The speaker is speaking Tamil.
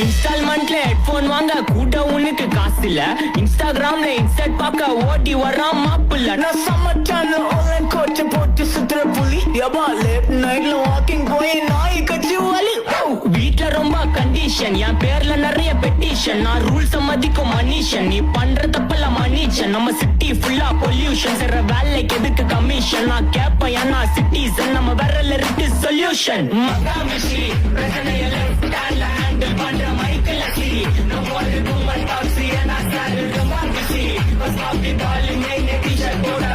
இன்ஸ்டால்மெண்ட்ல ஹெட்போன் வாங்க கூட உனக்கு காசு இல்ல. இன்ஸ்டாகிராம்ல இன்ஸ்டன்ட் பார்க்க ஓடி வரான் மாப்பிள்ள. நான் சமச்சான ஆன்லைன் கோச்சை போட்டு சுத்துற புலி. எபா லேட் நைட்ல வாக்கிங் போய் நாய் கட்சி வலி. வீட்ல ரொம்ப கண்டிஷன், என் பேர்ல நிறைய பெட்டிஷன். நான் ரூல்ஸ் மதிக்கும் மனுஷன், நீ பண்ற தப்பெல்லாம் மன்னிச்சன். நம்ம சிட்டி ஃபுல்லா பொல்யூஷன், செய்ற வேலைக்கு எதுக்கு கமிஷன்? நான் கேப்பேன் ஏன்னா சிட்டிசன், நம்ம விரல்ல இருக்கு சொல்யூஷன். மகாமிஷி பிரச்சனைய லெஃப்ட் ஹேண்ட்ல ஹேண்டில் பண்ற மைக்கேல் சிரி. நம்ம ஒரு கும்பல் டாக்ஸி, நான் சார் மகாமிஷி பஸ் காப்பி பால் மெயின் டி-ஷர்ட் போட